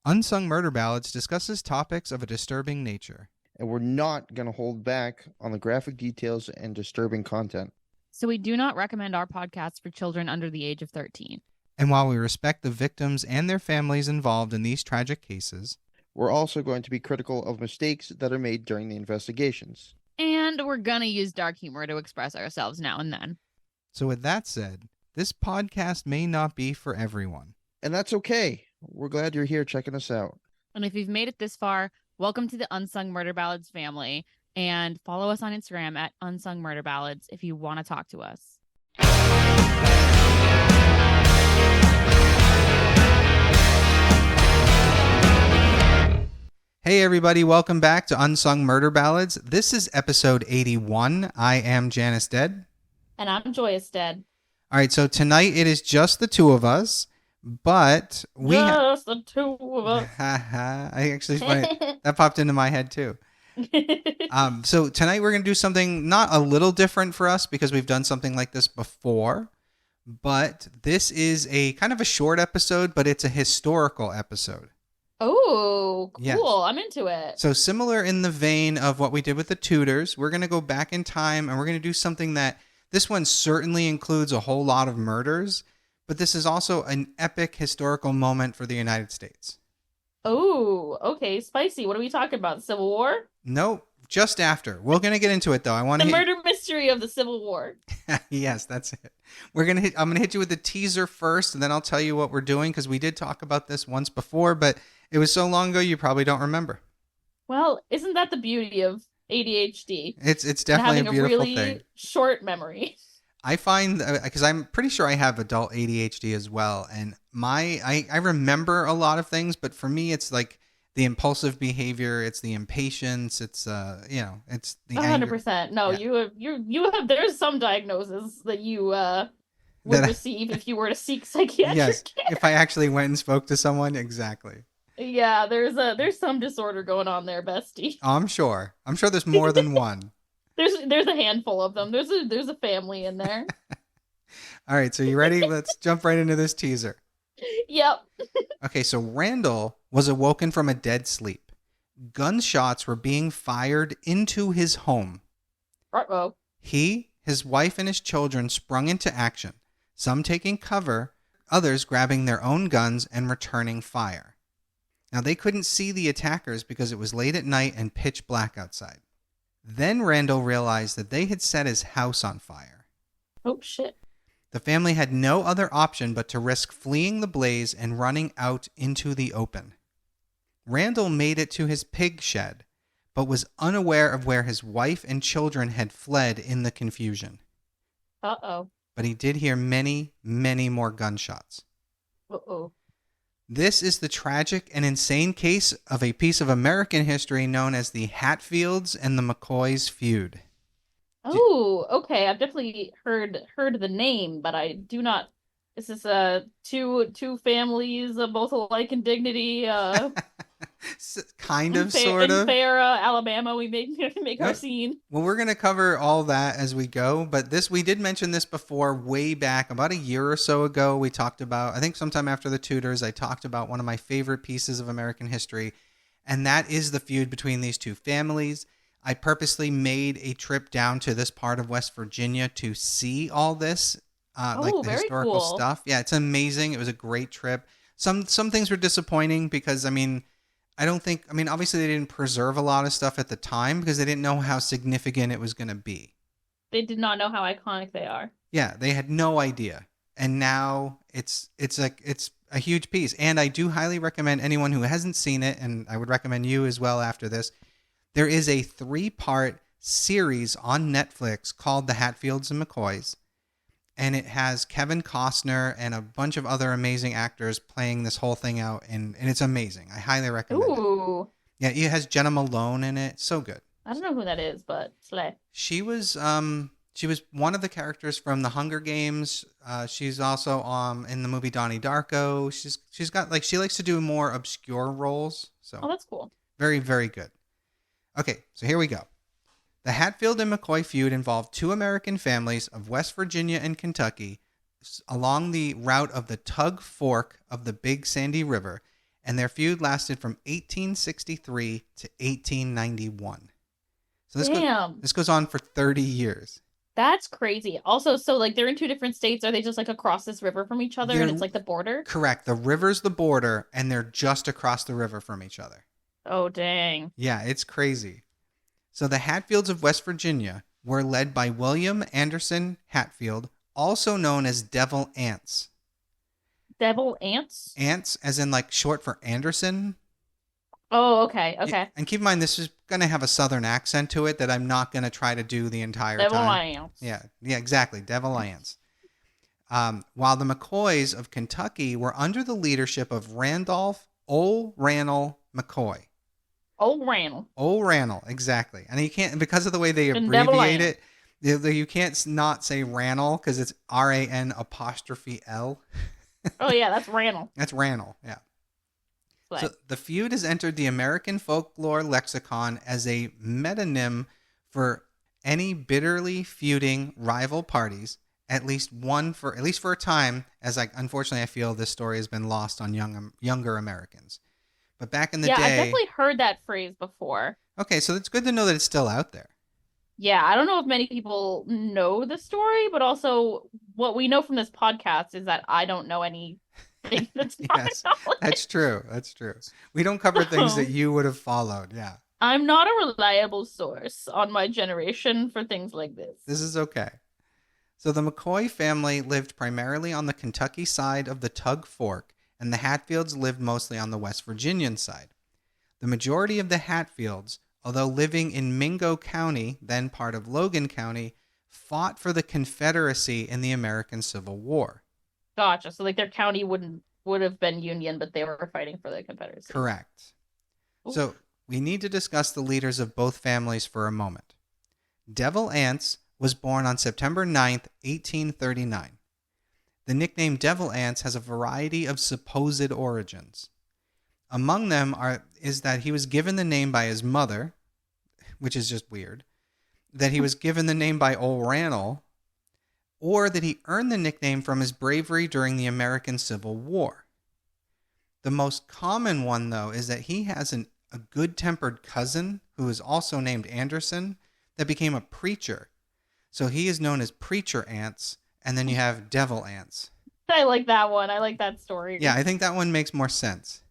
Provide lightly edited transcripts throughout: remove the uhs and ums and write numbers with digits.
Unsung Murder Ballads discusses topics of a disturbing nature. And we're not going to hold back on the graphic details and disturbing content. So we do not recommend our podcast for children under the age of 13. And while we respect the victims and their families involved in these tragic cases, we're also going to be critical of mistakes that are made during the investigations. And we're going to use dark humor to express ourselves now and then. So with that said, this podcast may not be for everyone. And that's okay. We're glad you're here checking us out. And if you've made it this far, welcome to the Unsung Murder Ballads family. And follow us on Instagram at Unsung Murder Ballads if you want to talk to us. Hey everybody, welcome back to Unsung Murder Ballads. This is episode 81. I am Janus Dead. And I'm Joyous Dead. All right, so tonight it is just the two of us, but we... Just the two of us. I actually find that popped into my head too. So tonight we're going to do something not a little different for us because we've done something like this before, but this is a kind of a short episode, but it's a historical episode. Oh, cool. Yes. I'm into it. So similar in the vein of what we did with the Tudors, we're going to go back in time and we're going to do something that this one certainly includes a whole lot of murders, but this is also an epic historical moment for the United States. Oh, okay. Spicy. What are we talking about? The Civil War? Nope. Just after. We're going to get into it though. I want the murder mystery of the Civil War. Yes, that's it. I'm going to hit you with the teaser first and then I'll tell you what we're doing because we did talk about this once before, but it was so long ago you probably don't remember. Well, isn't that the beauty of ADHD? It's definitely a beautiful really thing. Short memory. I find, because I'm pretty sure I have adult ADHD as well, and I remember a lot of things, but for me it's like the impulsive behavior, it's the impatience, it's it's the 100%. No, yeah. you have there's some diagnoses that you would receive if you were to seek psychiatric care. If I actually went and spoke to someone, exactly. Yeah, there's some disorder going on there, bestie. Oh, I'm sure there's more than one. There's a handful of them. There's a family in there. All right, so you ready? Let's jump right into this teaser. Yep. Okay, so Randall was awoken from a dead sleep. Gunshots were being fired into his home. Uh-oh. He, his wife, and his children sprung into action, some taking cover, others grabbing their own guns and returning fire. Now, they couldn't see the attackers because it was late at night and pitch black outside. Then Randall realized that they had set his house on fire. Oh, shit. The family had no other option but to risk fleeing the blaze and running out into the open. Randall made it to his pig shed, but was unaware of where his wife and children had fled in the confusion. Uh-oh. But he did hear many, many more gunshots. Uh-oh. This is the tragic and insane case of a piece of American history known as the Hatfields and the McCoys feud. Oh, okay. I've definitely heard the name, but I do not. Is this two families, both alike in dignity? Kind of, sort of. In Fair, Alabama, we make our scene. Well, we're going to cover all that as we go, but we did mention this before way back, about a year or so ago. We talked about, I think sometime after the Tudors, I talked about one of my favorite pieces of American history, and that is the feud between these two families. I purposely made a trip down to this part of West Virginia to see all this, like the historical stuff. Yeah, it's amazing. It was a great trip. Some things were disappointing because, obviously they didn't preserve a lot of stuff at the time because they didn't know how significant it was going to be. They did not know how iconic they are. Yeah, they had no idea. And now it's a huge piece. And I do highly recommend anyone who hasn't seen it, and I would recommend you as well after this, there is a 3-part series on Netflix called The Hatfields and McCoys. And it has Kevin Costner and a bunch of other amazing actors playing this whole thing out. And it's amazing. I highly recommend it. Yeah, it has Jenna Malone in it. So good. I don't know who that is, but slay. She was one of the characters from The Hunger Games. She's also in the movie Donnie Darko. She's got she likes to do more obscure roles. So that's cool. Very, very good. Okay, so here we go. The Hatfield and McCoy feud involved two American families of West Virginia and Kentucky along the route of the Tug Fork of the Big Sandy River and their feud lasted from 1863 to 1891. So Damn. this goes on for 30 years. That's crazy. Also, so like they're in two different states. Are they just like across this river from each other and it's like the border? Correct. The river's the border, and they're just across the river from each other. Oh, dang. Yeah, it's crazy. So the Hatfields of West Virginia were led by William Anderson Hatfield, also known as Devil Ants. Devil ants? Ants, as in like short for Anderson. Oh, okay. Okay. And keep in mind, this is going to have a southern accent to it that I'm not going to try to do the entire Devil time. ants. Yeah, exactly. Devil Ants. While the McCoys of Kentucky were under the leadership of Randolph Rannell McCoy. Rannell, exactly. And you can't, because of the way they And abbreviate it, you can't not say Rannell because it's RAN''L. Oh, yeah, that's Rannell. That's Rannell, yeah. But So the feud has entered the American folklore lexicon as a metonym for any bitterly feuding rival parties, at least for a time, as unfortunately I feel this story has been lost on younger Americans. But back in the yeah, day, I've definitely heard that phrase before. okay, so it's good to know that it's still out there. Yeah, I don't know if many people know the story, but also what we know from this podcast is that I don't know anything that's not Yes, knowledge. That's true. We don't cover things that you would have followed. Yeah, I'm not a reliable source on my generation for things like this. this is okay. So the McCoy family lived primarily on the Kentucky side of the Tug Fork, and the Hatfields lived mostly on the West Virginian side. The majority of the Hatfields, although living in Mingo County, then part of Logan County, fought for the Confederacy in the American Civil War. Gotcha. So like their county would have been Union, but they were fighting for the Confederacy. Correct. Oof. So we need to discuss the leaders of both families for a moment. Devil Ants was born on September 9th, 1839. The nickname Devil Ants has a variety of supposed origins. Among them is that he was given the name by his mother, which is just weird, that he was given the name by Ol Rannell, or that he earned the nickname from his bravery during the American Civil War. The most common one, though, is that he has a good-tempered cousin who is also named Anderson that became a preacher. So he is known as Preacher Ants, and then you have Devil Ants. I like that one. I like that story. Yeah, I think that one makes more sense.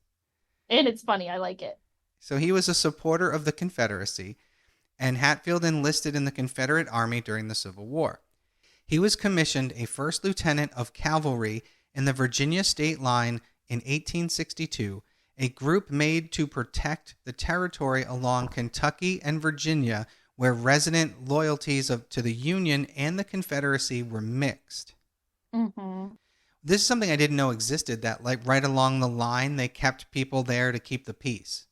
And it's funny. I like it. So he was a supporter of the Confederacy, and Hatfield enlisted in the Confederate Army during the Civil War. He was commissioned a first lieutenant of cavalry in the Virginia state line in 1862, a group made to protect the territory along Kentucky and Virginia where resident loyalties to the Union and the Confederacy were mixed. Mm-hmm. This is something I didn't know existed, that like right along the line, they kept people there to keep the peace.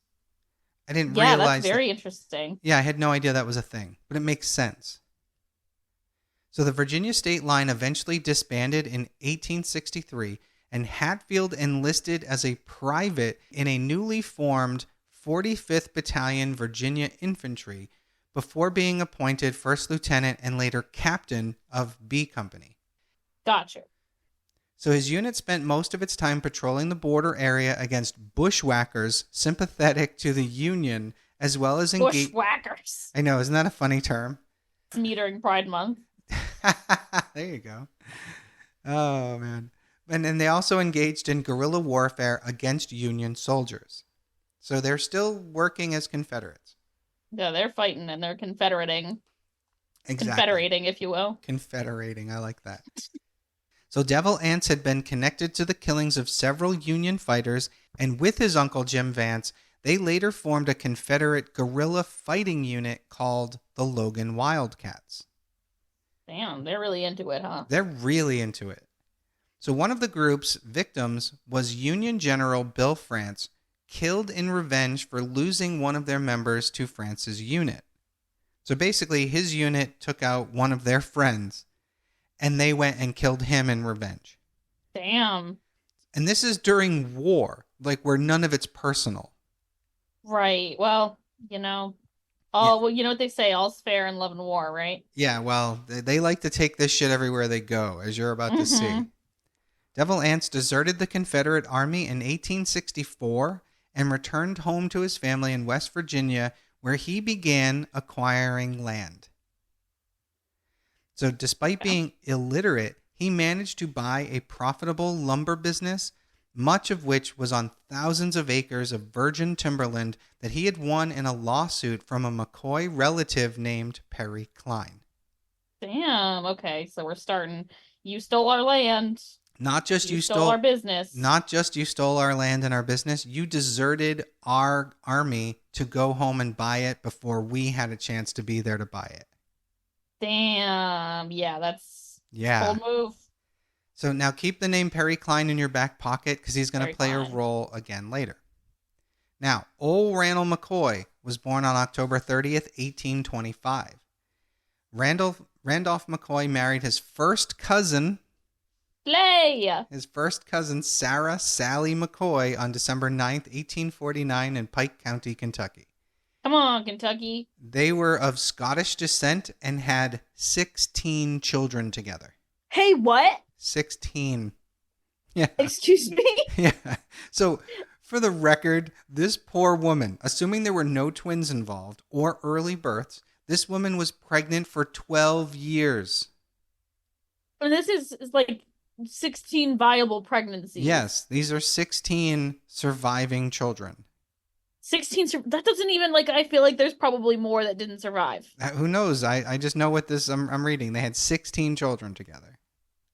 I didn't realize that's very interesting. Yeah, I had no idea that was a thing, but it makes sense. So the Virginia state line eventually disbanded in 1863, and Hatfield enlisted as a private in a newly formed 45th Battalion Virginia Infantry before being appointed first lieutenant and later captain of B Company. Gotcha. So his unit spent most of its time patrolling the border area against bushwhackers sympathetic to the Union, as well as Bushwhackers. I know, isn't that a funny term? It's metering Pride Month. There you go. Oh, man. And then they also engaged in guerrilla warfare against Union soldiers. So they're still working as Confederates. Yeah, they're fighting and they're confederating. Exactly. Confederating, if you will. Confederating, I like that. So Devil Ants had been connected to the killings of several Union fighters, and with his uncle Jim Vance, they later formed a Confederate guerrilla fighting unit called the Logan Wildcats. Damn, they're really into it, huh? They're really into it. So one of the group's victims was Union General Bill France, killed in revenge for losing one of their members to France's unit. So basically, his unit took out one of their friends, and they went and killed him in revenge. Damn. And this is during war, like where none of it's personal. Right. Well, you know what they say, all's fair in love and war, right? Yeah, well, they like to take this shit everywhere they go, as you're about to see. Devil Anse deserted the Confederate Army in 1864 and returned home to his family in West Virginia, where he began acquiring land. So despite being illiterate, he managed to buy a profitable lumber business, much of which was on thousands of acres of virgin timberland that he had won in a lawsuit from a McCoy relative named Perry Klein. Damn. Okay, so we're starting. You stole our land. Not just you stole our business. Not just you stole our land and our business. You deserted our army to go home and buy it before we had a chance to be there to buy it. Damn. Yeah, that's Yeah. bold move. So now keep the name Perry Klein in your back pocket because he's going to play a role again later. Now, old Randall McCoy was born on October 30th, 1825. Randolph McCoy married his first cousin, Sarah Sally McCoy, on December 9th, 1849 in Pike County, Kentucky. Come on, Kentucky. They were of Scottish descent and had 16 children together. Hey, what? 16. Yeah. Excuse me? Yeah. So, for the record, this poor woman, assuming there were no twins involved or early births, this woman was pregnant for 12 years. And this is like 16 viable pregnancies. Yes, these are 16 surviving children. 16, that doesn't even, like, I feel like there's probably more that didn't survive. Who knows? I just know what this, I'm reading. They had 16 children together.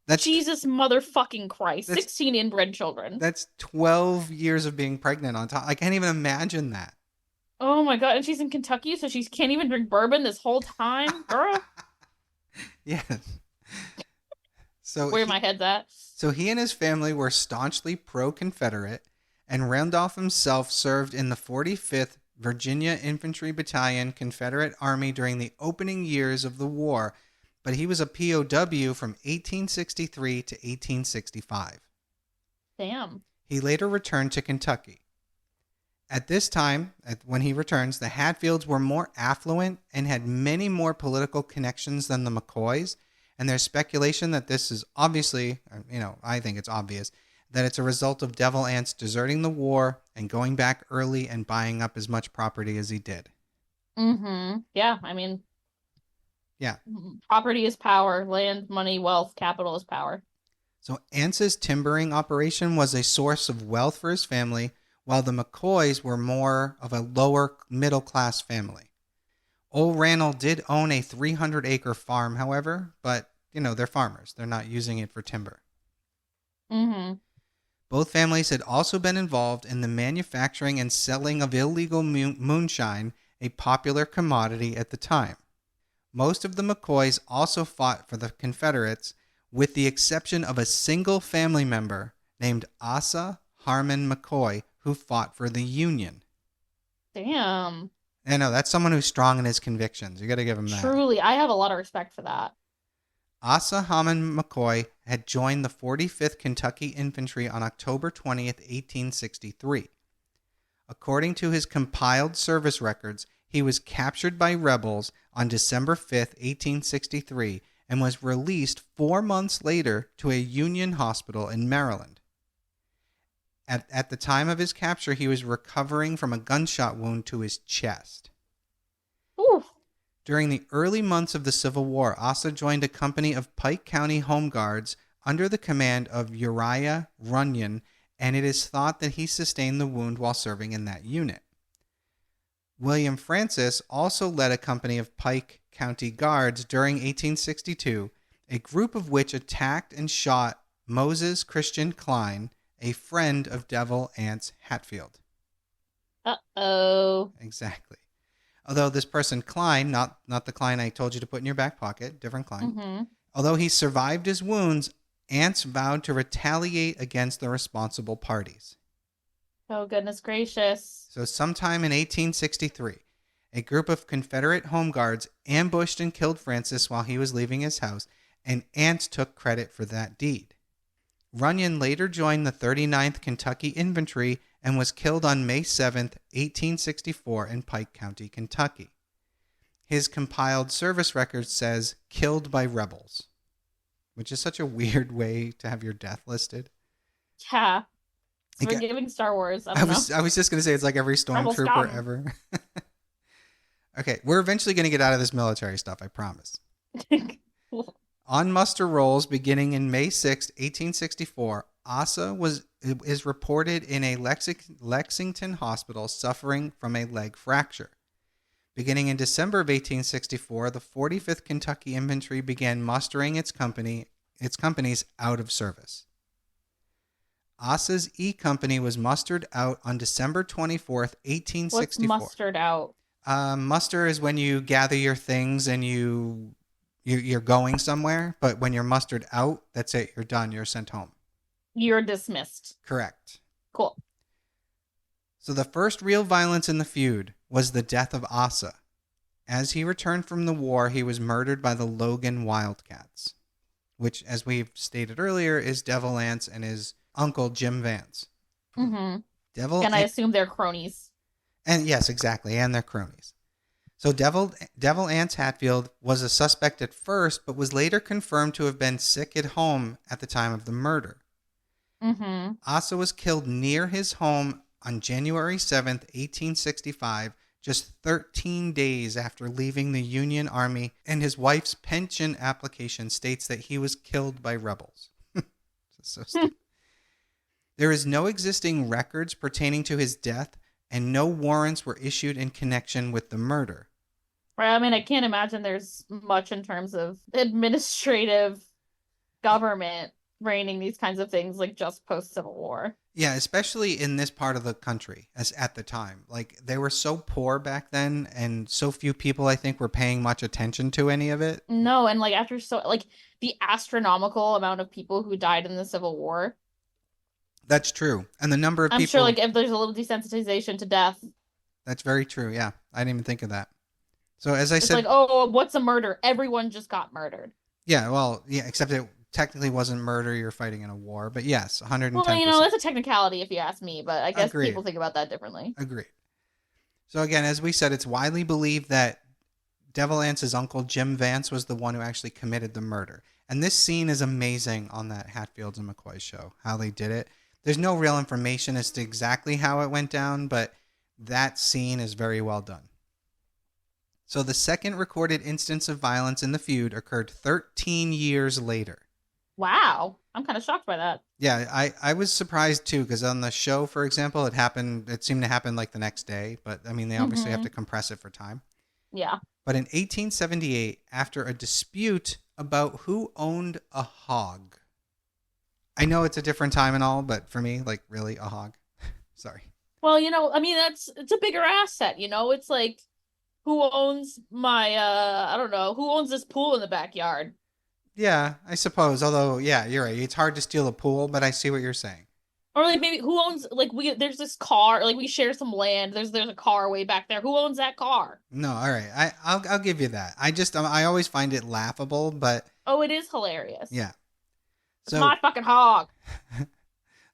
That's Jesus motherfucking Christ. 16 inbred children. That's 12 years of being pregnant on top. I can't even imagine that. Oh my God. And she's in Kentucky, so she can't even drink bourbon this whole time? Girl. Yes. So where my head's at. So he and his family were staunchly pro-Confederate, and Randolph himself served in the 45th Virginia Infantry Battalion Confederate Army during the opening years of the war, but he was a POW from 1863 to 1865. Damn. He later returned to Kentucky. At this time, when he returns, the Hatfields were more affluent and had many more political connections than the McCoys, and there's speculation that this is obviously, I think it's obvious, that it's a result of Devil Anse deserting the war and going back early and buying up as much property as he did. Mm-hmm. Yeah, I mean... Yeah. Property is power. Land, money, wealth, capital is power. So Anse's timbering operation was a source of wealth for his family, while the McCoys were more of a lower middle-class family. Old Randall did own a 300-acre farm, however, but, they're farmers. They're not using it for timber. Mm-hmm. Both families had also been involved in the manufacturing and selling of illegal moonshine, a popular commodity at the time. Most of the McCoys also fought for the Confederates, with the exception of a single family member named Asa Harmon McCoy, who fought for the Union. Damn. I know, that's someone who's strong in his convictions. You got to give him that. Truly, I have a lot of respect for that. Asa Harmon McCoy had joined the 45th Kentucky Infantry on October 20th, 1863. According to his compiled service records, he was captured by rebels on December 5th, 1863, and was released 4 months later to a Union hospital in Maryland. At the time of his capture, he was recovering from a gunshot wound to his chest. Ooh. During the early months of the Civil War, Asa joined a company of Pike County Home Guards under the command of Uriah Runyon, and it is thought that he sustained the wound while serving in that unit. William Francis also led a company of Pike County Guards during 1862, a group of which attacked and shot Moses Christian Klein, a friend of Devil Anse Hatfield. Uh-oh. Exactly. Although this person, Klein, not the Klein I told you to put in your back pocket, different Klein. Mm-hmm. Although he survived his wounds, Anse vowed to retaliate against the responsible parties. Oh, goodness gracious. So sometime in 1863, a group of Confederate Home Guards ambushed and killed Francis while he was leaving his house, and Anse took credit for that deed. Runyon later joined the 39th Kentucky Infantry and was killed on May 7th, 1864 in Pike County, Kentucky. His compiled service record says, killed by rebels. which is such a weird way to have your death listed. Yeah. So Like, we're giving Star Wars. I don't know. I was just going to say it's like every Rebel stormtrooper scum. ever. Okay, we're eventually going to get out of this military stuff, I promise. On muster rolls beginning in May 6, 1864, Asa is reported in a Lexington hospital suffering from a leg fracture. Beginning in December of 1864, the 45th Kentucky Infantry began mustering its companies out of service. Asa's E Company was mustered out on December 24th, 1864. What's mustered out? Muster is when you gather your things and you're going somewhere, but when you're mustered out, that's it. You're done. You're sent home. You're dismissed. Correct. Cool. So the first real violence in the feud was the death of Asa. As he returned from the war, he was murdered by the Logan Wildcats, which, as we've stated earlier, is Devil Anse and his uncle Jim Vance. Mm-hmm. And I assume they're cronies. And yes, exactly, and they're cronies. So Devil Anse Hatfield was a suspect at first, but was later confirmed to have been sick at home at the time of the murder. Mm-hmm. Asa was killed near his home on January 7th, 1865, just 13 days after leaving the Union Army, and his wife's pension application states that he was killed by rebels. So stupid. There is no existing records pertaining to his death, and no warrants were issued in connection with the murder. Right. I mean, I can't imagine there's much in terms of administrative government reigning these kinds of things like just post-Civil War. Yeah, especially in this part of the country as at the time. Like, they were so poor back then, and so few people, I think, were paying much attention to any of it. No, and like after the astronomical amount of people who died in the Civil War. That's true. And the number of people... I'm sure like if there's a little desensitization to death. That's very true, yeah. I didn't even think of that. So as I said... It's like, oh, what's a murder? Everyone just got murdered. Yeah, well, yeah, except it technically wasn't murder. You're fighting in a war. But yes, 110%. Well, that's a technicality if you ask me, but I guess Agreed. People think about that differently. Agreed. So again, as we said, it's widely believed that Devil Anse's uncle, Jim Vance, was the one who actually committed the murder. And this scene is amazing on that Hatfields and McCoys show, how they did it. There's no real information as to exactly how it went down, but that scene is very well done. So the second recorded instance of violence in the feud occurred 13 years later. Wow. I'm kind of shocked by that. Yeah, I was surprised too, because on the show, for example, it seemed to happen like the next day, but I mean, they obviously have to compress it for time. Yeah. But in 1878, after a dispute about who owned a hog. I know it's a different time and all, but for me, like, really, a hog? Sorry. Well, I mean, it's a bigger asset, It's like, who owns my, I don't know, who owns this pool in the backyard? Yeah, I suppose. Although, yeah, you're right. It's hard to steal a pool, but I see what you're saying. Or like maybe who owns, like, there's this car, like we share some land. There's a car way back there. Who owns that car? No, all right. I'll give you that. I always find it laughable, but... Oh, it is hilarious. Yeah. It's my fucking hog.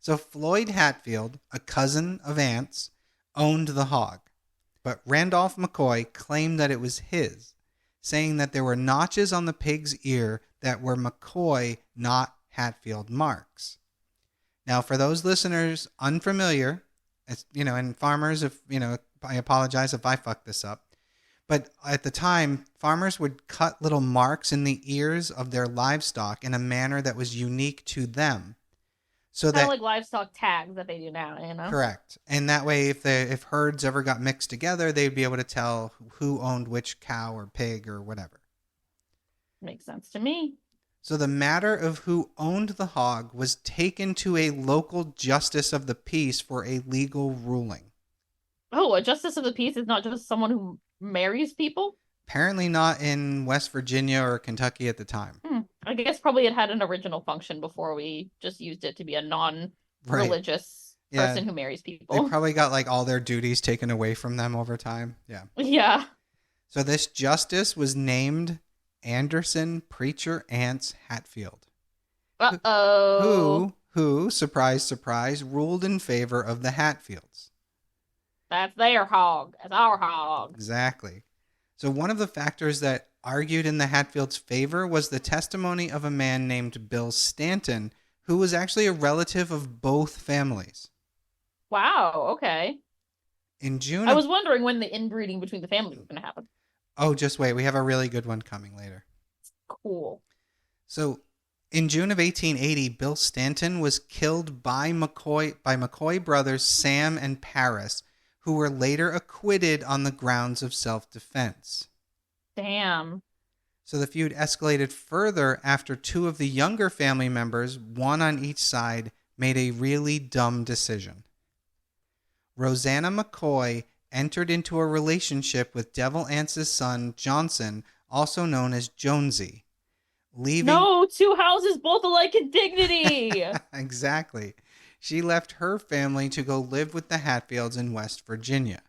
So Floyd Hatfield, a cousin of Ant's, owned the hog. But Randolph McCoy claimed that it was his, saying that there were notches on the pig's ear that were McCoy, not Hatfield marks. Now, for those listeners unfamiliar, and farmers, I apologize if I fucked this up. But at the time, farmers would cut little marks in the ears of their livestock in a manner that was unique to them. So kind of like livestock tags that they do now, Correct. And that way, if herds ever got mixed together, they'd be able to tell who owned which cow or pig or whatever. Makes sense to me. So the matter of who owned the hog was taken to a local justice of the peace for a legal ruling. Oh, a justice of the peace is not just someone who marries people? Apparently not in West Virginia or Kentucky at the time. I guess probably it had an original function before we just used it to be a non-religious person who marries people. They probably got like all their duties taken away from them over time. Yeah. Yeah. So this justice was named Anderson Preacher Ants Hatfield. Uh-oh. Who, surprise, surprise, ruled in favor of the Hatfields. That's their hog. That's our hog. Exactly. So one of the factors that argued in the Hatfields' favor was the testimony of a man named Bill Stanton, who was actually a relative of both families. Wow, okay. In June I of... was wondering when the inbreeding between the families was going to happen. Oh, just wait. We have a really good one coming later. Cool. So in June of 1880, Bill Stanton was killed by McCoy brothers Sam and Paris, who were later acquitted on the grounds of self-defense. Damn. So the feud escalated further after two of the younger family members, one on each side, made a really dumb decision. Rosanna McCoy entered into a relationship with Devil Ance's son, Johnson, also known as Jonesy. No, two houses both alike in dignity. Exactly. She left her family to go live with the Hatfields in West Virginia.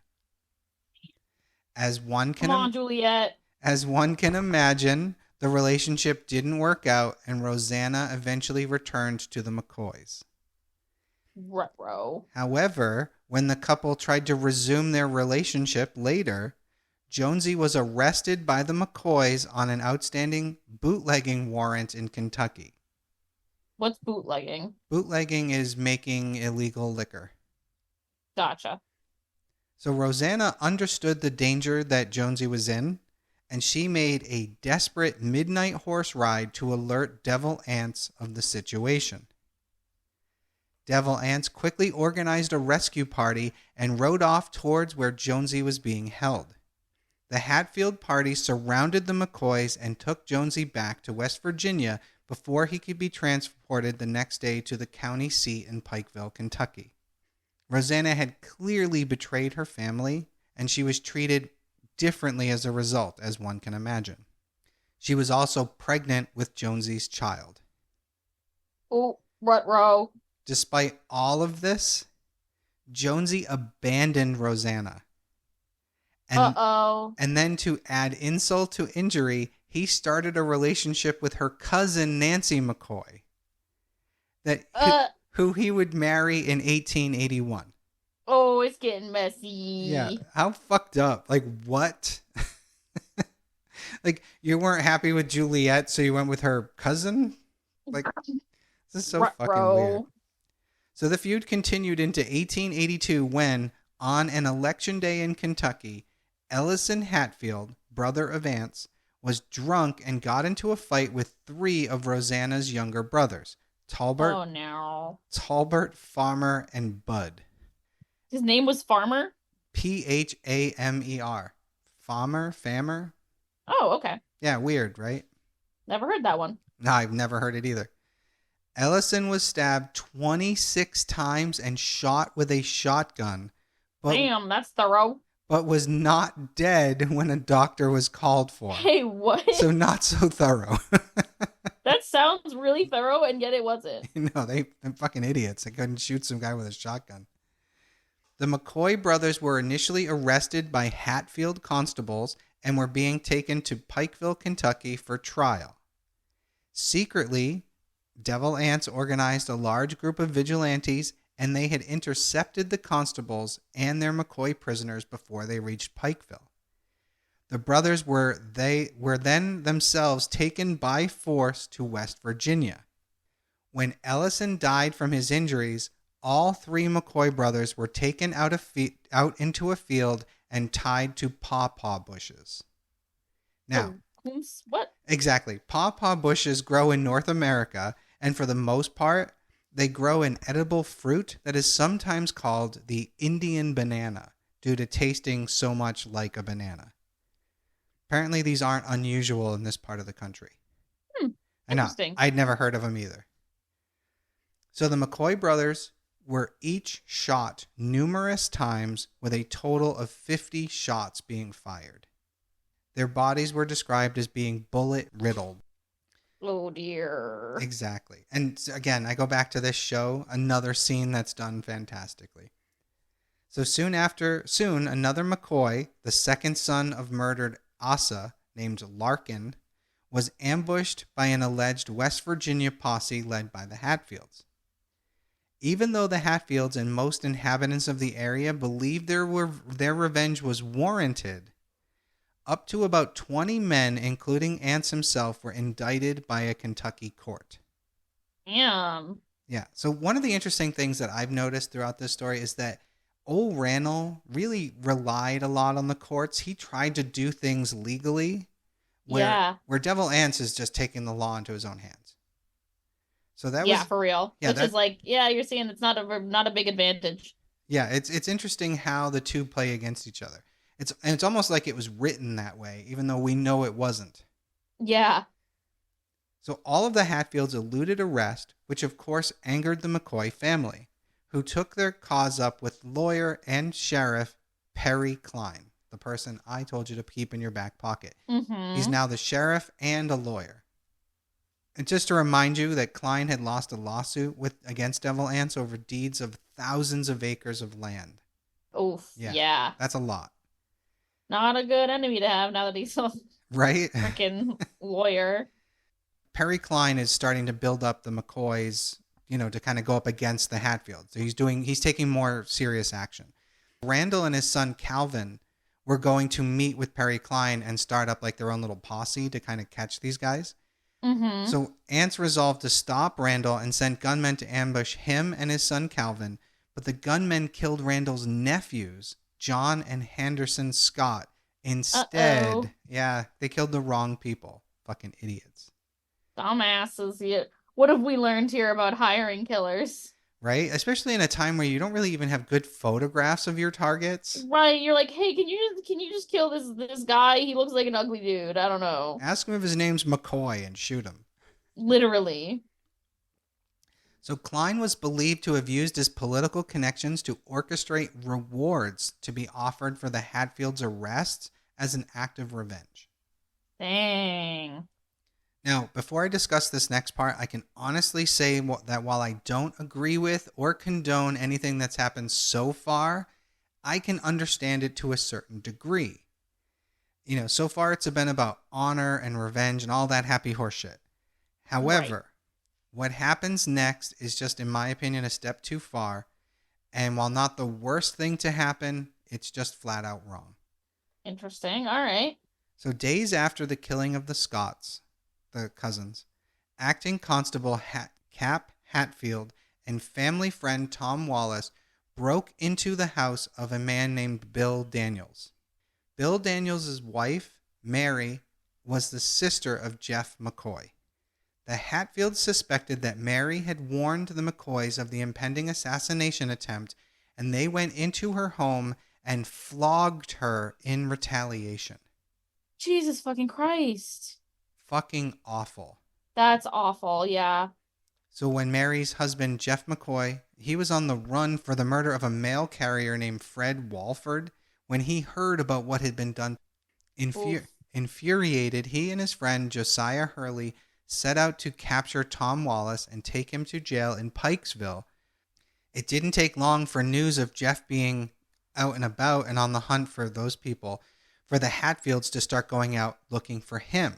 As one can Juliet. As one can imagine, the relationship didn't work out, and Rosanna eventually returned to the McCoys. Ruh-roh. However, when the couple tried to resume their relationship later, Jonesy was arrested by the McCoys on an outstanding bootlegging warrant in Kentucky. What's bootlegging? Bootlegging is making illegal liquor. Gotcha. So Rosanna understood the danger that Jonesy was in, and she made a desperate midnight horse ride to alert Devil Ance of the situation. Devil Ance quickly organized a rescue party and rode off towards where Jonesy was being held. The Hatfield party surrounded the McCoys and took Jonesy back to West Virginia before he could be transported the next day to the county seat in Pikeville, Kentucky. Rosanna had clearly betrayed her family, and she was treated differently as a result, as one can imagine. She was also pregnant with Jonesy's child. Oh, ruh-roh. Despite all of this, Jonesy abandoned Rosanna. And then to add insult to injury, he started a relationship with her cousin Nancy McCoy, who he would marry in 1881. Oh, it's getting messy. Yeah, how fucked up. Like, what? Like, you weren't happy with Juliet, so you went with her cousin? Like, this is so fucking weird. So the feud continued into 1882 when, on an election day in Kentucky, Ellison Hatfield, brother of Ance, was drunk and got into a fight with three of Rosanna's younger brothers, Talbert, Farmer, and Bud. His name was Farmer? Phamer. Famer? Oh, okay. Yeah, weird, right? Never heard that one. No, I've never heard it either. Ellison was stabbed 26 times and shot with a shotgun. Damn, that's thorough. But was not dead when a doctor was called for. Hey, what? So not so thorough. That sounds really thorough, and yet it wasn't. No, they're fucking idiots. They couldn't shoot some guy with a shotgun. The McCoy brothers were initially arrested by Hatfield constables and were being taken to Pikeville, Kentucky for trial. Secretly, Devil Ance organized a large group of vigilantes, and they had intercepted the constables and their McCoy prisoners before they reached Pikeville. The brothers were then themselves taken by force to West Virginia. When Ellison died from his injuries, all three McCoy brothers were taken out into a field and tied to pawpaw bushes. Now, what? Exactly. Pawpaw bushes grow in North America, and for the most part, they grow an edible fruit that is sometimes called the Indian banana due to tasting so much like a banana. Apparently, these aren't unusual in this part of the country. I know. I'd never heard of them either. So the McCoy brothers were each shot numerous times with a total of 50 shots being fired. Their bodies were described as being bullet-riddled. Oh, dear. Exactly. And again, I go back to this show, another scene that's done fantastically. So soon, another McCoy, the second son of murdered Asa, named Larkin, was ambushed by an alleged West Virginia posse led by the Hatfields. Even though the Hatfields and most inhabitants of the area believed their revenge was warranted, Up to about 20 men, including Ance himself, were indicted by a Kentucky court. Damn. Yeah. So one of the interesting things that I've noticed throughout this story is that old Randall really relied a lot on the courts. He tried to do things legally where Devil Ance is just taking the law into his own hands. So that was for real. Yeah, Which is like, you're seeing it's not a big advantage. Yeah, it's interesting how the two play against each other. It's almost like it was written that way, even though we know it wasn't. Yeah. So all of the Hatfields eluded arrest, which of course angered the McCoy family, who took their cause up with lawyer and sheriff Perry Klein, the person I told you to keep in your back pocket. Mm-hmm. He's now the sheriff and a lawyer. And just to remind you that Klein had lost a lawsuit against Devil Ance over deeds of thousands of acres of land. Oof. Yeah. That's a lot. Not a good enemy to have now that he's a right? freaking lawyer. Perry Klein is starting to build up the McCoys, to kind of go up against the Hatfields. So he's taking more serious action. Randall and his son Calvin were going to meet with Perry Klein and start up like their own little posse to kind of catch these guys. Mm-hmm. So Ance resolved to stop Randall and sent gunmen to ambush him and his son Calvin, but the gunmen killed Randall's nephews, John and Henderson Scott, instead. Uh-oh. Yeah, they killed the wrong people. Fucking idiots. Dumbasses. What have we learned here about hiring killers? Right? Especially in a time where you don't really even have good photographs of your targets. Right. You're like, hey, can you just kill this guy? He looks like an ugly dude. I don't know. Ask him if his name's McCoy and shoot him. Literally. So Klein was believed to have used his political connections to orchestrate rewards to be offered for the Hatfields' arrests as an act of revenge. Dang. Now, before I discuss this next part, I can honestly say that while I don't agree with or condone anything that's happened so far, I can understand it to a certain degree. So far it's been about honor and revenge and all that happy horseshit. However, what happens next is just, in my opinion, a step too far. And while not the worst thing to happen, it's just flat out wrong. Interesting. All right. So days after the killing of the Scotts, the cousins, acting constable Cap Hatfield and family friend Tom Wallace broke into the house of a man named Bill Daniels. Bill Daniels' wife, Mary, was the sister of Jeff McCoy. The Hatfields suspected that Mary had warned the McCoys of the impending assassination attempt, and they went into her home and flogged her in retaliation. Jesus fucking Christ. Fucking awful. That's awful, yeah. So when Mary's husband, Jeff McCoy, he was on the run for the murder of a mail carrier named Fred Walford, when he heard about what had been done, infuriated, he and his friend Josiah Hurley set out to capture Tom Wallace and take him to jail in Pikesville. It didn't take long for news of Jeff being out and about and on the hunt for those people, for the Hatfields to start going out looking for him.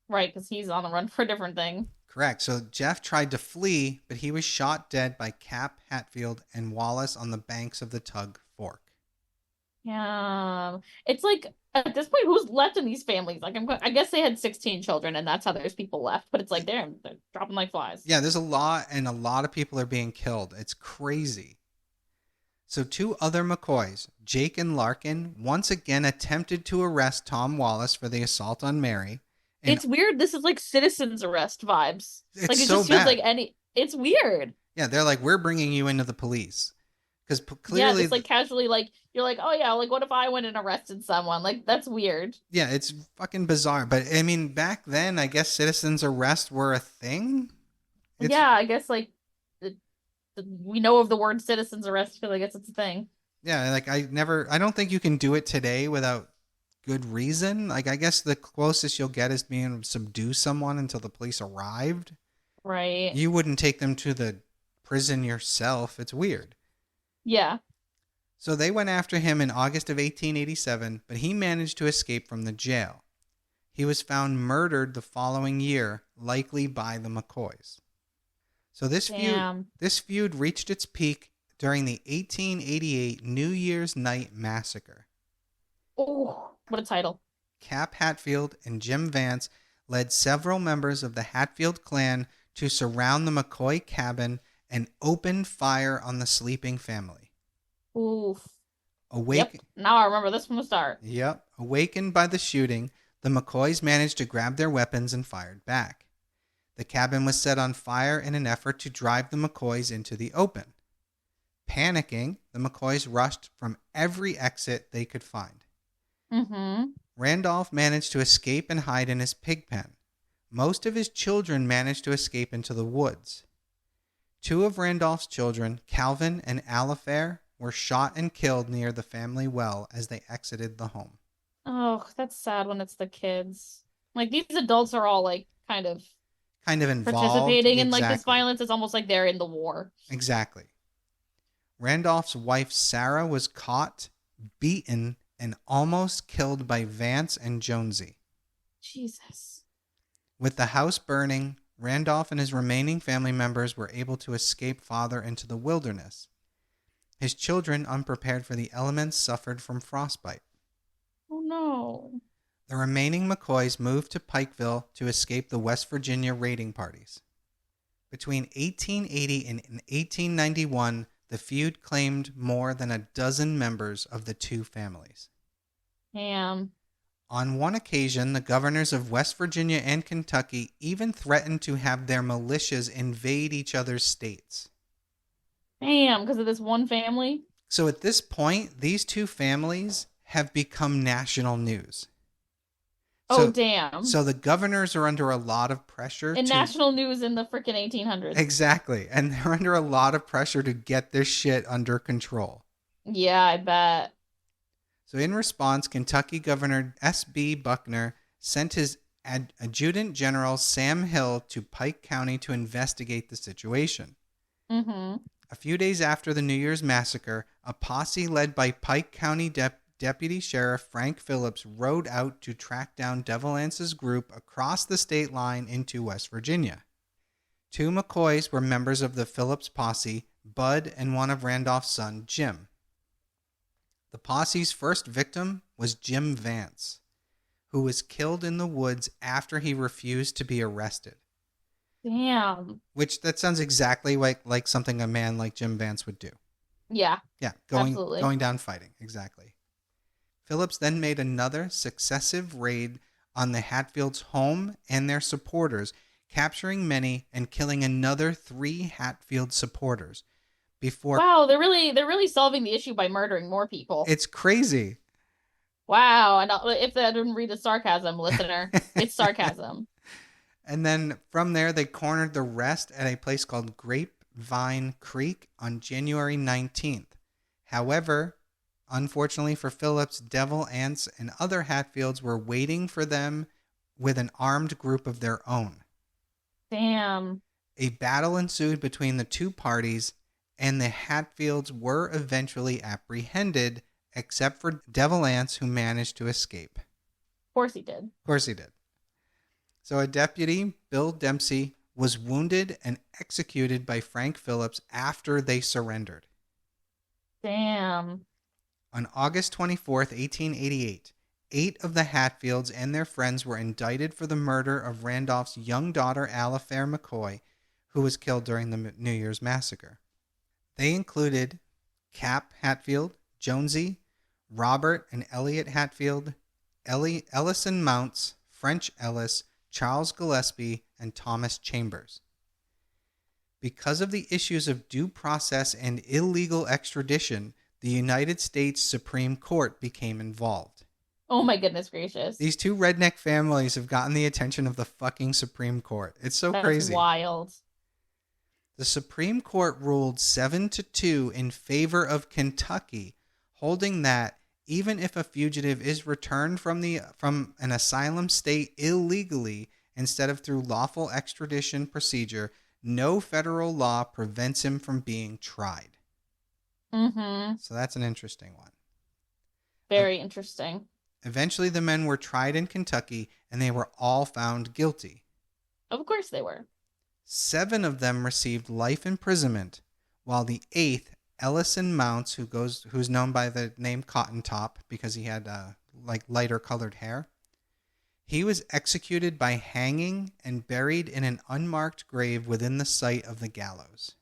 Right, because he's on the run for a different thing. Correct. So Jeff tried to flee, but he was shot dead by Cap Hatfield and Wallace on the banks of the Tug Fork. Yeah. It's like, at this point, who's left in these families? Like, I guess they had 16 children, and that's how there's people left. But it's like, they're dropping like flies. Yeah, there's a lot, and a lot of people are being killed. It's crazy. So two other McCoys, Jake and Larkin, once again attempted to arrest Tom Wallace for the assault on Mary. It's weird. This is like citizens arrest vibes. It's like, it so just feels bad. like it's weird. Yeah, they're like, we're bringing you into the police. Because clearly... Yeah, it's like casually, like, you're like, oh yeah, like, what if I went and arrested someone? Like, that's weird. Yeah, it's fucking bizarre. But, I mean, back then, I guess citizens arrest were a thing? Yeah, I guess, like, we know of the word citizens arrest because I guess it's a thing. Yeah, like, I don't think you can do it today without good reason. Like, I guess the closest you'll get is being able to subdue someone until the police arrived. Right. You wouldn't take them to the prison yourself. It's weird. Yeah. So they went after him in August of 1887, but he managed to escape from the jail. He was found murdered the following year, likely by the McCoys. So this feud reached its peak during the 1888 New Year's Night Massacre. Oh, what a title. Cap Hatfield and Jim Vance led several members of the Hatfield clan to surround the McCoy cabin and open fire on the sleeping family. Oof. Awake- Yep. Now I remember this from the start. Yep. Awakened by the shooting, the McCoys managed to grab their weapons and fired back. The cabin was set on fire in an effort to drive the McCoys into the open. Panicking, the McCoys rushed from every exit they could find. Mm-hmm. Randolph managed to escape and hide in his pig pen. Most of his children managed to escape into the woods. 2 of Randolph's children, Calvin and Alifair, were shot and killed near the family well as they exited the home. Oh, that's sad when it's the kids. Like, these adults are all, like, kind of Involved. participating in, like, this Exactly. violence. It's almost like they're in the war. Exactly. Randolph's wife, Sarah, was caught, beaten, and almost killed by Vance and Jonesy. Jesus. With the house burning, Randolph and his remaining family members were able to escape farther into the wilderness. His children, unprepared for the elements, suffered from frostbite. Oh, no. The remaining McCoys moved to Pikeville to escape the West Virginia raiding parties. Between 1880 and 1891, the feud claimed more than a dozen members of the 2 families. Damn. On one occasion, the governors of West Virginia and Kentucky even threatened to have their militias invade each other's states. Damn, because of this one family? So at this point, these 2 families have become national news. Oh, damn. So the governors are under a lot of pressure. In national news in the freaking 1800s. Exactly. And they're under a lot of pressure to get this shit under control. Yeah, I bet. So in response, Kentucky Governor S.B. Buckner sent his Adjutant General Sam Hill to Pike County to investigate the situation. Mm-hmm. A few days after the New Year's massacre, a posse led by Pike County Deputy Sheriff Frank Phillips rode out to track down Devil Ance's group across the state line into West Virginia. 2 McCoys were members of the Phillips posse, Bud and one of Randolph's son, Jim. The posse's first victim was Jim Vance, who was killed in the woods after he refused to be arrested. Damn. Which, that sounds exactly like something a man like Jim Vance would do. Yeah. Yeah, absolutely. Going down fighting, exactly. Phillips then made another successive raid on the Hatfields' home and their supporters, capturing many and killing another 3 Hatfield supporters. Wow, they're really solving the issue by murdering more people. It's crazy. Wow, and if I didn't read the sarcasm, listener, it's sarcasm. And then from there, they cornered the rest at a place called Grapevine Creek on January 19th. However, unfortunately for Phillips, Devil Ants and other Hatfields were waiting for them with an armed group of their own. Damn. A battle ensued between the 2 parties, and the Hatfields were eventually apprehended, except for Devil Ants, who managed to escape. Of course he did. So a deputy, Bill Dempsey, was wounded and executed by Frank Phillips after they surrendered. Damn. On August 24th, 1888, 8 of the Hatfields and their friends were indicted for the murder of Randolph's young daughter, Alifair McCoy, who was killed during the New Year's massacre. They included Cap Hatfield, Jonesy, Robert and Elliot Hatfield, Ellison Mounts, French Ellis, Charles Gillespie, and Thomas Chambers. Because of the issues of due process and illegal extradition, the United States Supreme Court became involved. Oh my goodness gracious. These 2 redneck families have gotten the attention of the fucking Supreme Court. It's so crazy. That's wild. The Supreme Court ruled 7-2 in favor of Kentucky, holding that even if a fugitive is returned from an asylum state illegally instead of through lawful extradition procedure, no federal law prevents him from being tried. Mm-hmm. So that's an interesting one. Very interesting. Eventually, the men were tried in Kentucky, and they were all found guilty. Of course they were. 7 of them received life imprisonment, while the 8th, Ellison Mounts, who's known by the name Cotton Top because he had lighter colored hair, He was executed by hanging and buried in an unmarked grave within the site of the gallows.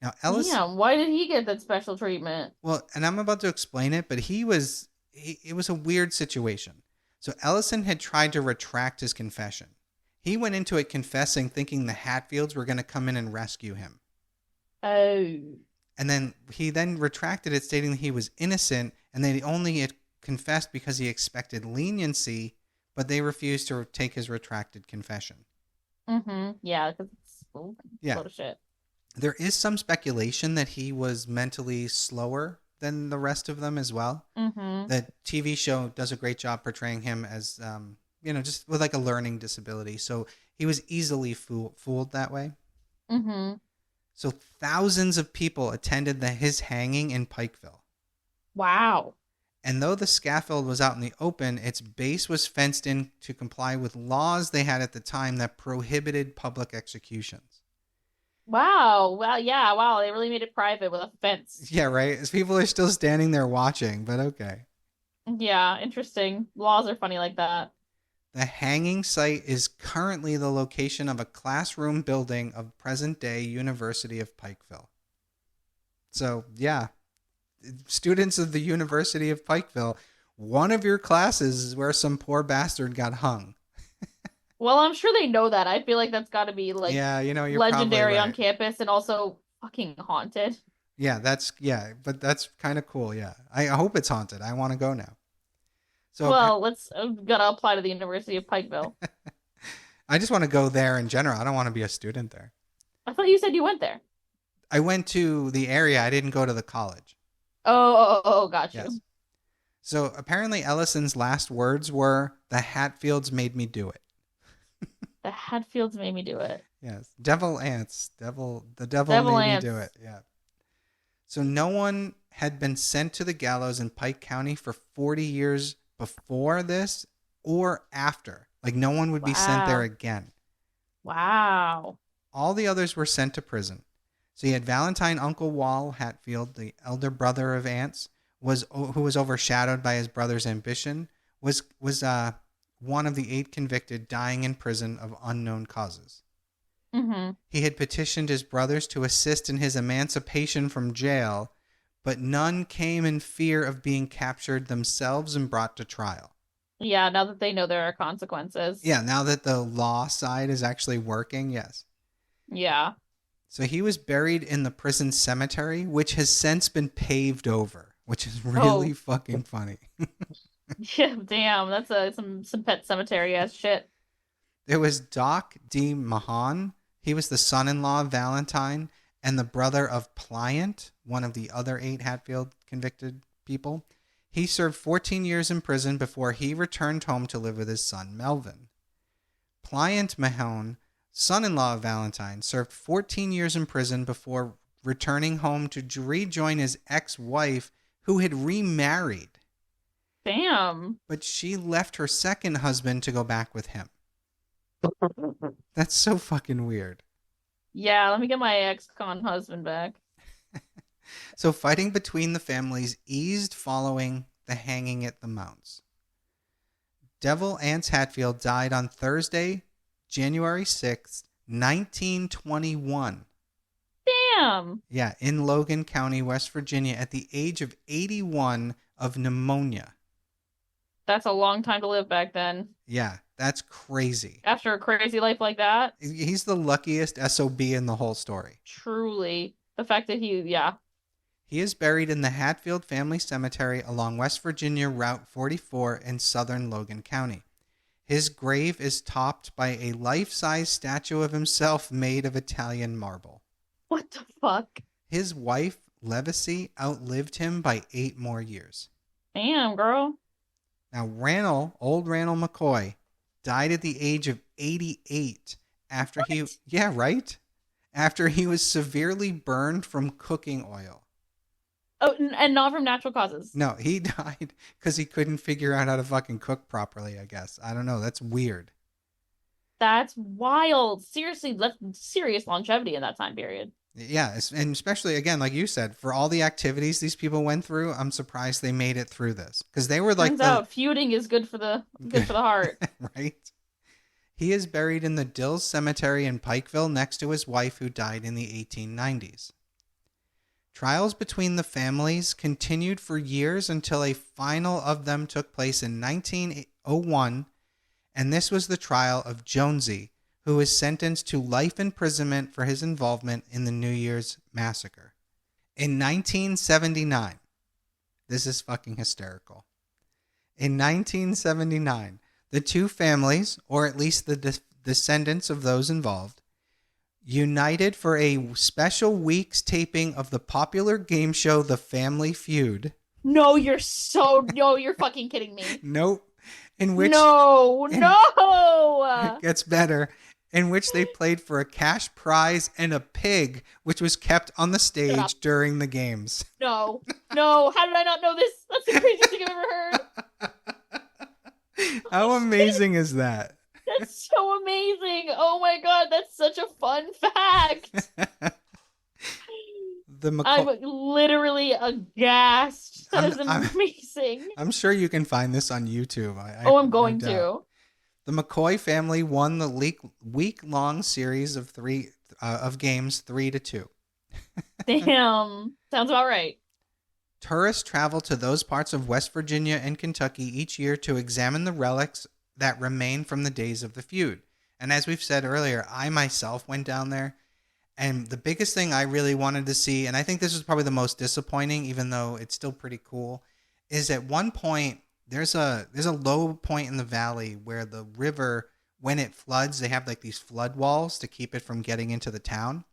Now, Ellis, Damn, why did he get that special treatment? well, and I'm about to explain it, but it was a weird situation. So Ellison had tried to retract his confession. He went into it confessing, thinking the Hatfields were going to come in and rescue him. Oh. And then he then retracted it, stating that he was innocent and that he only had confessed because he expected leniency, but they refused to take his retracted confession. Mm-hmm. Yeah, because it's a load of shit. There is some speculation that he was mentally slower than the rest of them as well. Mm-hmm. The TV show does a great job portraying him as, just with like a learning disability. So he was easily fooled that way. Mm-hmm. So thousands of people attended his hanging in Pikeville. Wow. And though the scaffold was out in the open, its base was fenced in to comply with laws they had at the time that prohibited public executions. Wow. Well, yeah, wow. They really made it private with a fence. Yeah, right? As people are still standing there watching, but okay. Yeah, interesting. Laws are funny like that. The hanging site is currently the location of a classroom building of present-day University of Pikeville. So, yeah, students of the University of Pikeville, one of your classes is where some poor bastard got hung. Well, I'm sure they know that. I feel like that's got to be like Yeah, you're legendary right. on campus and also fucking haunted. Yeah, but that's kind of cool. Yeah, I hope it's haunted. I want to go now. So, well, let's gotta apply to the University of Pikeville. I just want to go there in general. I don't want to be a student there. I thought you said you went there. I went to the area. I didn't go to the college. Oh, got you. Yes. So apparently Ellison's last words were, "The Hatfields made me do it." The Hatfields made me do it. Yes. The devil Devil made ants. me do it. Yeah. So no one had been sent to the gallows in Pike County for 40 years before this or after. Like no one would be sent there again. Wow. All the others were sent to prison. So you had Valentine Uncle Wall Hatfield, the elder brother of Ants, who was overshadowed by his brother's ambition, was one of the 8 convicted dying in prison of unknown causes. Mm-hmm. He had petitioned his brothers to assist in his emancipation from jail, but none came in fear of being captured themselves and brought to trial. Yeah, now that they know there are consequences. Yeah, now that the law side is actually working, yes. Yeah. So he was buried in the prison cemetery, which has since been paved over, which is really fucking funny. Yeah, damn, that's some pet cemetery ass shit. There was Doc D. Mahan. He was the son-in-law of Valentine and the brother of Pliant, one of the other 8 Hatfield convicted people. He served 14 years in prison before he returned home to live with his son, Melvin. Pliant Mahone, son-in-law of Valentine, served 14 years in prison before returning home to rejoin his ex-wife, who had remarried. Damn. But she left her second husband to go back with him. That's so fucking weird. Yeah, let me get my ex-con husband back. So fighting between the families eased following the hanging at the mounts. Devil Ants Hatfield died on Thursday, January 6th, 1921. Damn. Yeah, in Logan County, West Virginia, at the age of 81 of pneumonia. That's a long time to live back then. Yeah, that's crazy. After a crazy life like that. He's the luckiest SOB in the whole story. Truly. The fact that He is buried in the Hatfield Family Cemetery along West Virginia Route 44 in southern Logan County. His grave is topped by a life-size statue of himself made of Italian marble. What the fuck? His wife, Levacy, outlived him by 8 more years. Damn, girl. Now, old Randall McCoy, died at the age of 88 after What? Yeah, right? After he was severely burned from cooking oil. Oh, and not from natural causes. No, he died because he couldn't figure out how to fucking cook properly, I guess. I don't know. That's weird. That's wild. Seriously, that's serious longevity in that time period. Yeah, and especially again, like you said, for all the activities these people went through, I'm surprised they made it through this because they were like Turns the out feuding is good for the heart. right. He is buried in the Dills Cemetery in Pikeville next to his wife, who died in the 1890s. Trials between the families continued for years until a final of them took place in 1901, and this was the trial of Jonesy, who was sentenced to life imprisonment for his involvement in the New Year's massacre. In 1979, this is fucking hysterical. In 1979, the two families, or at least the descendants of those involved, united for a special week's taping of the popular game show The Family Feud. No, you're fucking kidding me. Nope. In which No. it gets better. In which they played for a cash prize and a pig, which was kept on the stage during the games. No. How did I not know this? That's the craziest thing I've ever heard. How amazing is that? That's so amazing. Oh my god, that's such a fun fact. I'm literally aghast. That is amazing. I'm sure you can find this on YouTube. I'm going to. The McCoy family won the week-long series of games 3-2. Damn. Sounds about right. Tourists travel to those parts of West Virginia and Kentucky each year to examine the relics that remain from the days of the feud. And as we've said earlier, I myself went down there, and the biggest thing I really wanted to see, and I think this was probably the most disappointing, even though it's still pretty cool, is at one point there's a low point in the valley where the river, when it floods, they have like these flood walls to keep it from getting into the town.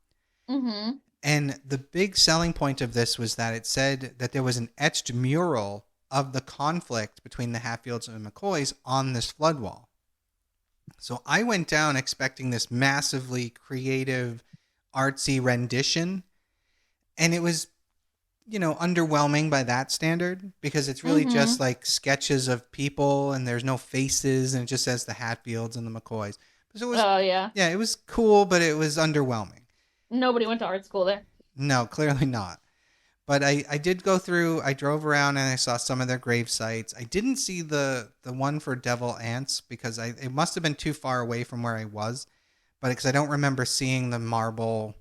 Mm-hmm. And the big selling point of this was that it said that there was an etched mural of the conflict between the Hatfields and McCoys on this flood wall. So I went down expecting this massively creative, artsy rendition, and it was, underwhelming by that standard, because it's really just like sketches of people and there's no faces, and it just says the Hatfields and the McCoys. So it was, yeah, it was cool, but it was underwhelming. Nobody went to art school there. No, clearly not. But I did go through, I drove around and I saw some of their grave sites. I didn't see the one for Devil Ants because it must have been too far away from where I was. But because I don't remember seeing the marble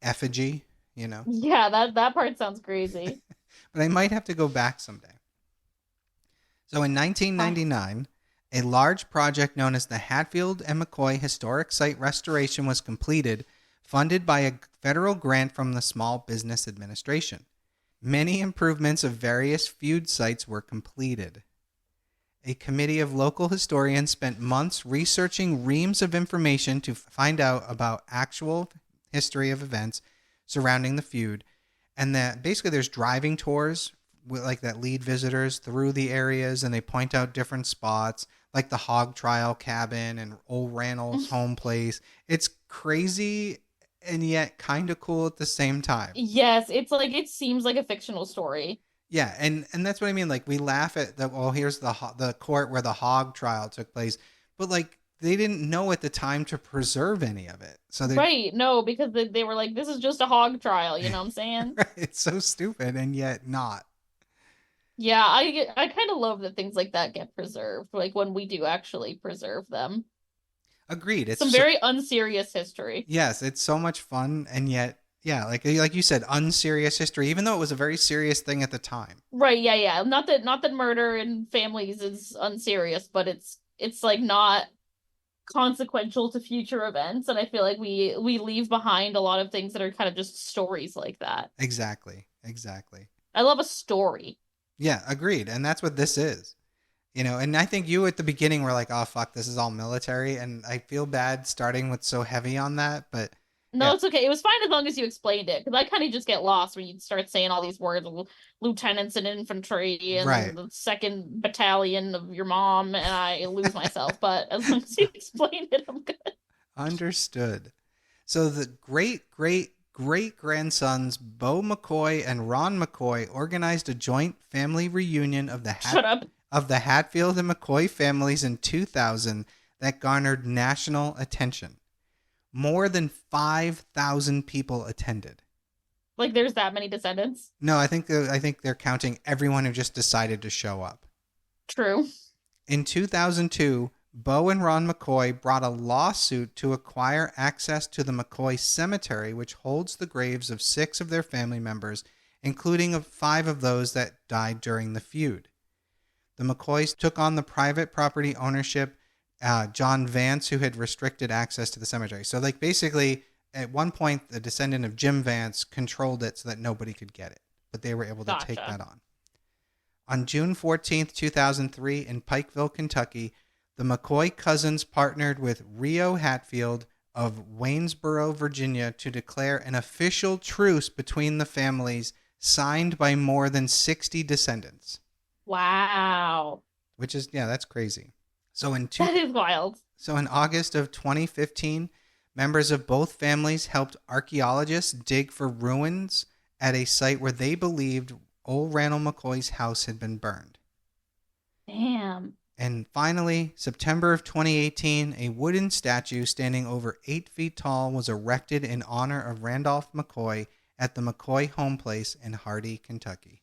effigy, Yeah, that part sounds crazy. But I might have to go back someday. So in 1999, a large project known as the Hatfield and McCoy Historic Site Restoration was completed, funded by a federal grant from the Small Business Administration. Many improvements of various feud sites were completed. A committee of local historians spent months researching reams of information to find out about actual history of events surrounding the feud, and that basically there's driving tours that lead visitors through the areas, and they point out different spots like the hog trial cabin and old Randall's home place. It's crazy and yet kind of cool at the same time. Yes, it's like, it seems like a fictional story. Yeah, and that's what I mean. Like, we laugh at here's the court where the hog trial took place, but like they didn't know at the time to preserve any of it. So right, no, because they were like, this is just a hog trial. You know what I'm saying? It's so stupid, and yet not. Yeah, I kind of love that things like that get preserved, like when we do actually preserve them. Agreed. It's some very unserious history. Yes, it's so much fun, and yet, yeah, like you said, unserious history, even though it was a very serious thing at the time. Right, yeah. Not that murder in families is unserious, but it's like not consequential to future events, and I feel like we leave behind a lot of things that are kind of just stories like that. Exactly. I love a story. Yeah, agreed, and that's what this is. And I think you at the beginning were like, oh, fuck, this is all military. And I feel bad starting with so heavy on that, but... No, yeah. It's okay. It was fine as long as you explained it. Because I kind of just get lost when you start saying all these words, lieutenants and infantry and right. The 2nd battalion of your mom, and I lose myself. But as long as you explain it, I'm good. Understood. So the great-great-great-grandsons Beau McCoy and Ron McCoy organized a joint family reunion of the Hatfield and McCoy families in 2000 that garnered national attention. More than 5,000 people attended. Like, there's that many descendants? No, I think they're counting everyone who just decided to show up. True. In 2002, Bo and Ron McCoy brought a lawsuit to acquire access to the McCoy Cemetery, which holds the graves of 6 of their family members, including 5 of those that died during the feud. The McCoys took on the private property ownership, John Vance, who had restricted access to the cemetery. So, like, basically, at one point, the descendant of Jim Vance controlled it so that nobody could get it, but they were able to take that on. On June 14th, 2003, in Pikeville, Kentucky, the McCoy cousins partnered with Rio Hatfield of Waynesboro, Virginia, to declare an official truce between the families, signed by more than 60 descendants. Wow. Which is, that's crazy. That is wild. So in August of 2015, members of both families helped archaeologists dig for ruins at a site where they believed old Randall McCoy's house had been burned. Damn. And finally, September of 2018, a wooden statue standing over 8 feet tall was erected in honor of Randolph McCoy at the McCoy home place in Hardy, Kentucky.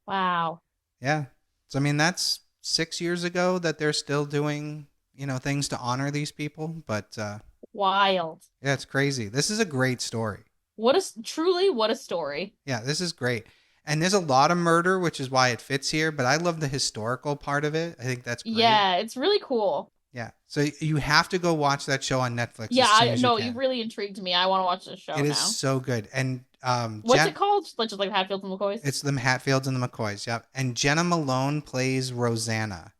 Wow. Yeah. So, I mean, that's 6 years ago that they're still doing, things to honor these people. But wild. Yeah, it's crazy. This is a great story. What a story. Yeah, this is great. And there's a lot of murder, which is why it fits here. But I love the historical part of it. I think that's great. Yeah, it's really cool. Yeah. So you have to go watch that show on Netflix. Yeah, you've really intrigued me. I want to watch this show now. It is so good. And what's it called? Just like Hatfields and McCoys? It's the Hatfields and the McCoys, yep. And Jenna Malone plays Rosanna,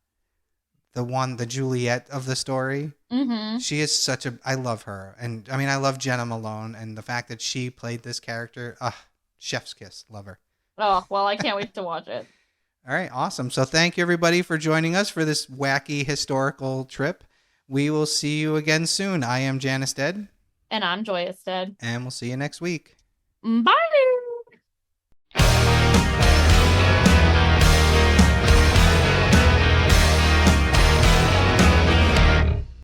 the Juliet of the story. Mm-hmm. She is I love her. And I mean, I love Jenna Malone, and the fact that she played this character, chef's kiss. Love her. Oh, well, I can't wait to watch it. All right, awesome. So thank you, everybody, for joining us for this wacky historical trip. We will see you again soon. I am Janus Dead. And I'm Joyous Dead. And we'll see you next week. Bye!